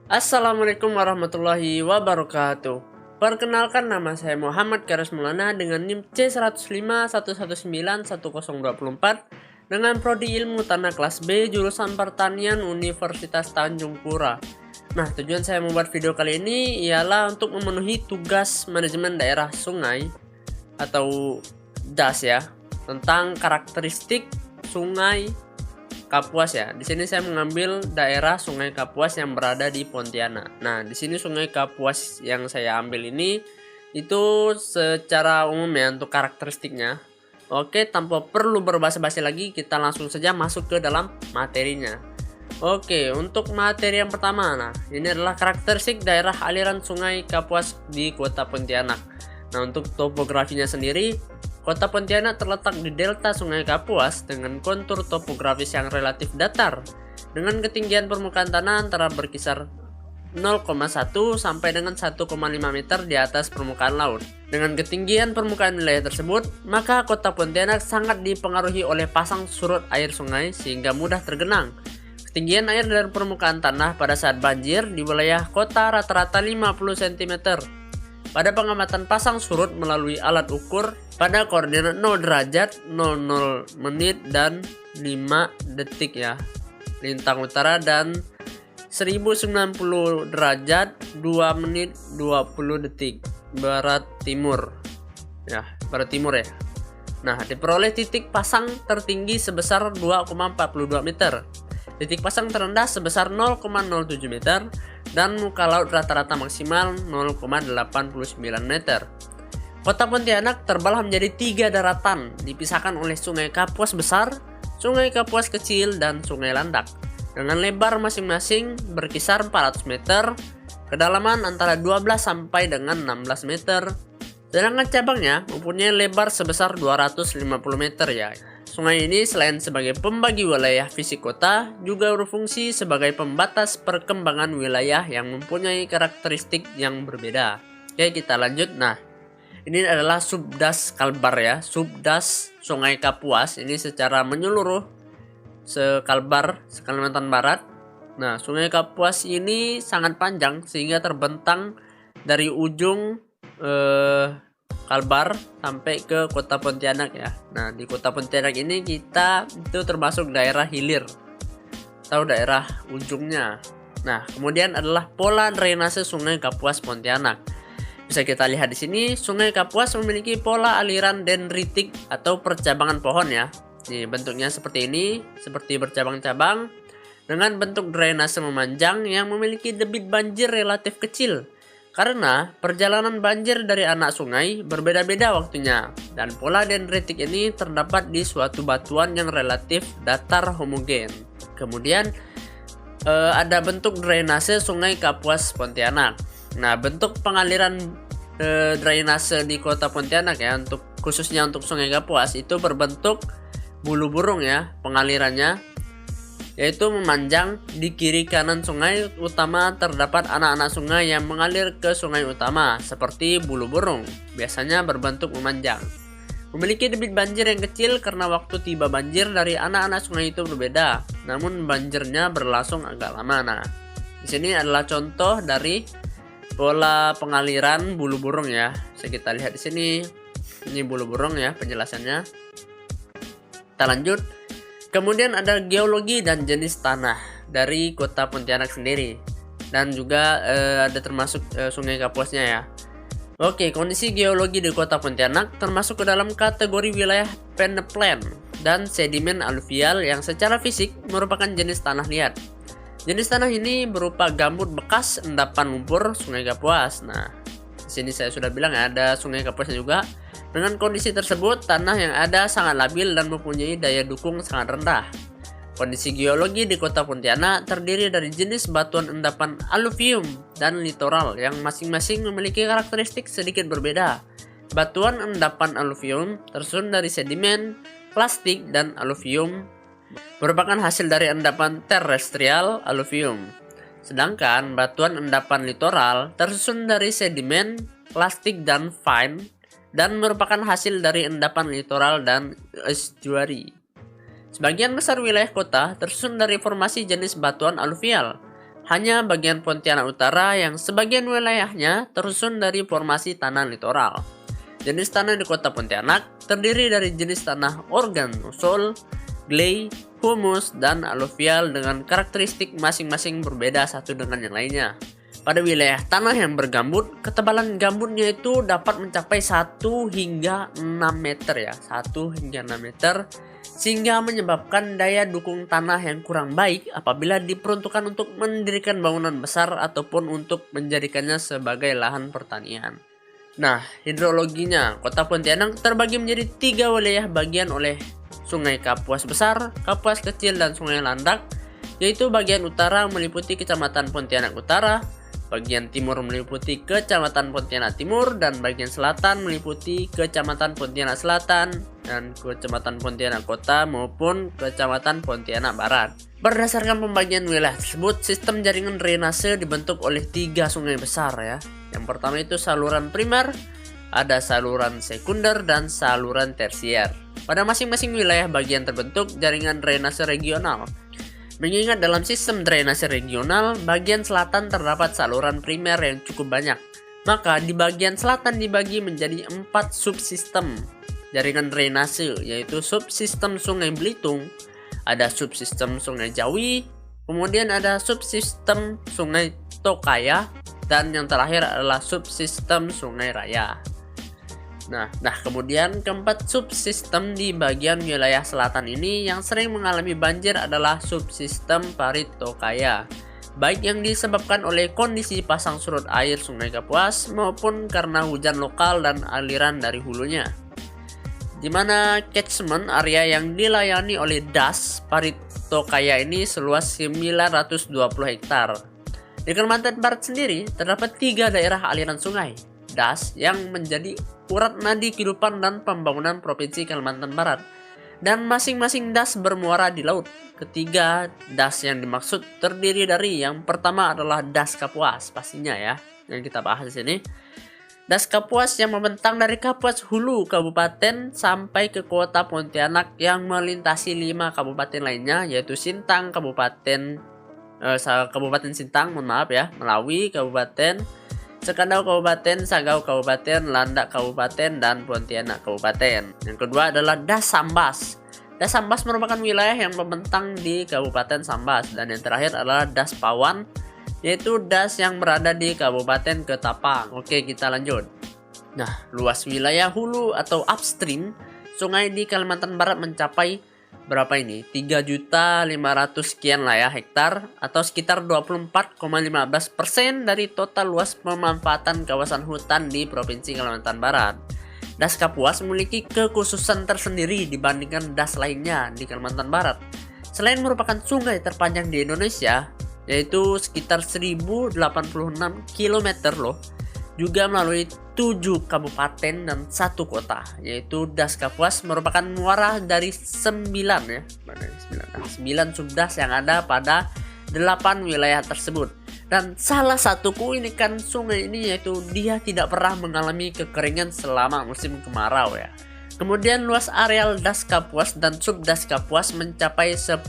Assalamualaikum warahmatullahi wabarakatuh. Perkenalkan, nama saya Muhammad Karis Maulana dengan NIM C10511911024 dengan prodi Ilmu Tanah kelas B jurusan Pertanian Universitas Tanjung Pura. Nah, tujuan saya membuat video kali ini ialah untuk memenuhi tugas manajemen daerah sungai atau DAS ya, tentang karakteristik sungai Kapuas ya. Di sini saya mengambil daerah Sungai Kapuas yang berada di Pontianak. Nah, di sini Sungai Kapuas yang saya ambil ini itu secara umum ya untuk karakteristiknya. Oke, tanpa perlu berbasa-basi lagi, kita langsung saja masuk ke dalam materinya. Oke, untuk materi yang pertama, nah ini adalah karakteristik daerah aliran Sungai Kapuas di Kota Pontianak. Nah, untuk topografinya sendiri, Kota Pontianak terletak di delta Sungai Kapuas dengan kontur topografis yang relatif datar, dengan ketinggian permukaan tanah antara berkisar 0,1 sampai dengan 1,5 meter di atas permukaan laut. Dengan ketinggian permukaan wilayah tersebut, maka Kota Pontianak sangat dipengaruhi oleh pasang surut air sungai sehingga mudah tergenang. Ketinggian air dari permukaan tanah pada saat banjir di wilayah kota rata-rata 50 cm. Pada pengamatan pasang surut melalui alat ukur pada koordinat 0 derajat, 00 menit, dan 5 detik ya, lintang utara, dan 1090 derajat, 2 menit 20 detik, barat timur ya, barat timur ya. Nah, diperoleh titik pasang tertinggi sebesar 2,42 meter, titik pasang terendah sebesar 0,07 meter, dan muka laut rata-rata maksimal 0,89 meter. Kota Pontianak terbelah menjadi 3 daratan, dipisahkan oleh Sungai Kapuas Besar, Sungai Kapuas Kecil, dan Sungai Landak, dengan lebar masing-masing berkisar 400 meter, kedalaman antara 12 sampai dengan 16 meter, sedangkan cabangnya mempunyai lebar sebesar 250 meter ya. Sungai ini selain sebagai pembagi wilayah fisik kota, juga berfungsi sebagai pembatas perkembangan wilayah yang mempunyai karakteristik yang berbeda. Oke, kita lanjut. Nah, ini adalah subdas Kalbar ya, subdas Sungai Kapuas. Ini secara menyeluruh sekalbar, Kalimantan Barat. Nah, Sungai Kapuas ini sangat panjang sehingga terbentang dari ujung Kalbar sampai ke Kota Pontianak ya. Nah, di Kota Pontianak ini kita itu termasuk daerah hilir atau daerah ujungnya. Nah, kemudian adalah pola drainase Sungai Kapuas Pontianak. Bisa kita lihat di sini, Sungai Kapuas memiliki pola aliran dendritik atau percabangan pohon ya. Nih, bentuknya seperti ini, seperti bercabang-cabang, dengan bentuk drainase memanjang yang memiliki debit banjir relatif kecil. Karena perjalanan banjir dari anak sungai berbeda-beda waktunya, dan pola dendritik ini terdapat di suatu batuan yang relatif datar homogen. Kemudian ada bentuk drainase Sungai Kapuas Pontianak. Nah, bentuk pengaliran drainase di Kota Pontianak ya, khususnya untuk Sungai Kapuas itu berbentuk bulu burung ya pengalirannya, yaitu memanjang. Di kiri kanan sungai utama terdapat anak-anak sungai yang mengalir ke sungai utama seperti bulu burung, biasanya berbentuk memanjang. Memiliki debit banjir yang kecil karena waktu tiba banjir dari anak-anak sungai itu berbeda, namun banjirnya berlangsung agak lama. Nah, di sini adalah contoh dari pola pengaliran bulu burung ya. Bisa kita lihat di sini. Ini bulu burung ya penjelasannya. Kita lanjut. Kemudian ada geologi dan jenis tanah dari Kota Pontianak sendiri, dan juga ada termasuk Sungai Kapuasnya ya. Oke, kondisi geologi di Kota Pontianak termasuk ke dalam kategori wilayah peneplain dan sedimen aluvial yang secara fisik merupakan jenis tanah liat. Jenis tanah ini berupa gambut bekas endapan lumpur Sungai Kapuas. Nah, di sini saya sudah bilang ya, ada Sungai Kapuasnya juga. Dengan kondisi tersebut, tanah yang ada sangat labil dan mempunyai daya dukung sangat rendah. Kondisi geologi di Kota Pontianak terdiri dari jenis batuan endapan aluvium dan litoral yang masing-masing memiliki karakteristik sedikit berbeda. Batuan endapan aluvium tersusun dari sedimen, plastik, dan aluvium merupakan hasil dari endapan terestrial aluvium. Sedangkan batuan endapan litoral tersusun dari sedimen, plastik, dan fine, dan merupakan hasil dari endapan litoral dan estuary. Sebagian besar wilayah kota tersusun dari formasi jenis batuan aluvial. Hanya bagian Pontianak Utara yang sebagian wilayahnya tersusun dari formasi tanah litoral. Jenis tanah di kota Pontianak terdiri dari jenis tanah organosul, clay, humus, dan aluvial dengan karakteristik masing-masing berbeda satu dengan yang lainnya. Pada wilayah tanah yang bergambut, ketebalan gambutnya itu dapat mencapai 1 hingga 6 meter ya, 1 hingga 6 meter, sehingga menyebabkan daya dukung tanah yang kurang baik apabila diperuntukkan untuk mendirikan bangunan besar ataupun untuk menjadikannya sebagai lahan pertanian. Nah, hidrologinya, kota Pontianak terbagi menjadi 3 wilayah bagian oleh Sungai Kapuas Besar, Kapuas Kecil, dan Sungai Landak, yaitu bagian utara meliputi Kecamatan Pontianak Utara, bagian timur meliputi Kecamatan Pontianak Timur, dan bagian selatan meliputi Kecamatan Pontianak Selatan dan Kecamatan Pontianak Kota maupun Kecamatan Pontianak Barat. Berdasarkan pembagian wilayah tersebut, sistem jaringan drainase dibentuk oleh 3 sungai besar ya. Yang pertama itu saluran primer, ada saluran sekunder, dan saluran tersier. Pada masing-masing wilayah bagian terbentuk jaringan drainase regional. Mengingat dalam sistem drainase regional, bagian selatan terdapat saluran primer yang cukup banyak. Maka di bagian selatan dibagi menjadi 4 subsistem jaringan drainase, yaitu subsistem Sungai Belitung, ada subsistem Sungai Jawi, kemudian ada subsistem Sungai Tokaya, dan yang terakhir adalah subsistem Sungai Raya. Nah, kemudian keempat subsistem di bagian wilayah selatan ini yang sering mengalami banjir adalah subsistem Parit Tokaya, baik yang disebabkan oleh kondisi pasang surut air Sungai Kapuas maupun karena hujan lokal dan aliran dari hulunya. Di mana catchment area yang dilayani oleh DAS Parit Tokaya ini seluas 920 hektar. Di Kalimantan Barat sendiri terdapat 3 daerah aliran sungai DAS yang menjadi urat nadi kehidupan dan pembangunan Provinsi Kalimantan Barat, dan masing-masing DAS bermuara di laut. Ketiga DAS yang dimaksud terdiri dari, yang pertama adalah DAS Kapuas pastinya ya, yang kita bahas di sini. DAS Kapuas yang membentang dari Kapuas Hulu Kabupaten sampai ke kota Pontianak yang melintasi 5 kabupaten lainnya, yaitu Sintang Kabupaten Sintang, Melawi Kabupaten, Sekadau Kabupaten, Sagau Kabupaten, Landak Kabupaten, dan Pontianak Kabupaten. Yang kedua adalah DAS Sambas. DAS Sambas merupakan wilayah yang membentang di Kabupaten Sambas. Dan yang terakhir adalah DAS Pawan, yaitu DAS yang berada di Kabupaten Ketapang. Oke, kita lanjut. Nah, luas wilayah hulu atau upstream sungai di Kalimantan Barat mencapai berapa ini? 3.500 sekian lah ya hektar, atau sekitar 24,15% dari total luas pemanfaatan kawasan hutan di Provinsi Kalimantan Barat. DAS Kapuas memiliki kekhususan tersendiri dibandingkan DAS lainnya di Kalimantan Barat. Selain merupakan sungai terpanjang di Indonesia, yaitu sekitar 1086 km loh, juga melalui 7 kabupaten dan 1 kota, yaitu DAS Kapuas merupakan muara dari 9 subdas yang ada pada 8 wilayah tersebut. Dan salah satu keunikan sungai ini yaitu dia tidak pernah mengalami kekeringan selama musim kemarau ya. Kemudian luas areal DAS Kapuas dan subdas Kapuas mencapai 10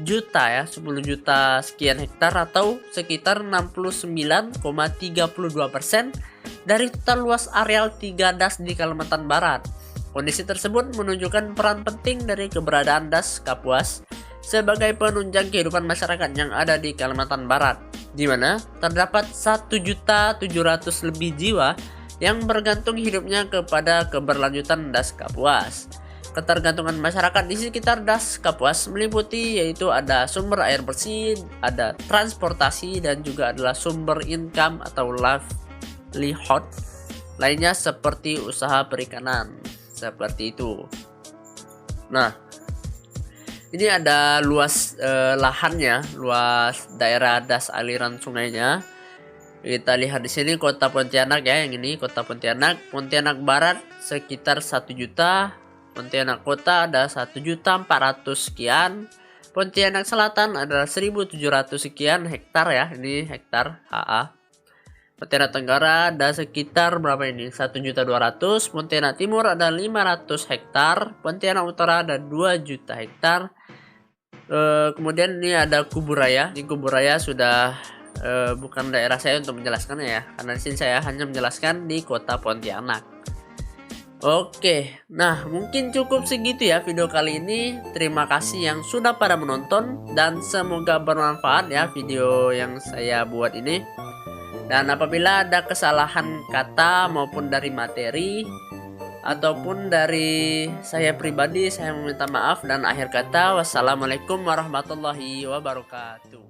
juta ya, 10 juta sekian hektar atau sekitar 69,32% dari total luas areal 3 DAS di Kalimantan Barat. Kondisi tersebut menunjukkan peran penting dari keberadaan DAS Kapuas sebagai penunjang kehidupan masyarakat yang ada di Kalimantan Barat, di mana terdapat 1.700.000 lebih jiwa yang bergantung hidupnya kepada keberlanjutan DAS Kapuas. Ketergantungan masyarakat di sekitar DAS Kapuas meliputi yaitu ada sumber air bersih, ada transportasi, dan juga adalah sumber income atau livelihood lainnya seperti usaha perikanan, seperti itu. Nah, ini ada luas lahannya, luas daerah DAS aliran sungainya. Kita lihat di sini kota Pontianak ya, yang ini kota Pontianak. Pontianak Barat sekitar 1 juta. Pontianak Kota ada 1.400.000 sekian. Pontianak Selatan adalah 1.700 sekian hektar ya, ini hektar HA. Pontianak Tenggara ada sekitar berapa ini? 1.200.000. Pontianak Timur ada 500 hektar. Pontianak Utara ada 2 juta hektar. Kemudian ini ada Kuburaya. Di Kuburaya sudah bukan daerah saya untuk menjelaskannya ya, karena di sini saya hanya menjelaskan di kota Pontianak. Oke, nah mungkin cukup segitu ya video kali ini. Terima kasih yang sudah pada menonton dan semoga bermanfaat ya video yang saya buat ini. Dan apabila ada kesalahan kata maupun dari materi ataupun dari saya pribadi, saya meminta maaf. Dan akhir kata, wassalamualaikum warahmatullahi wabarakatuh.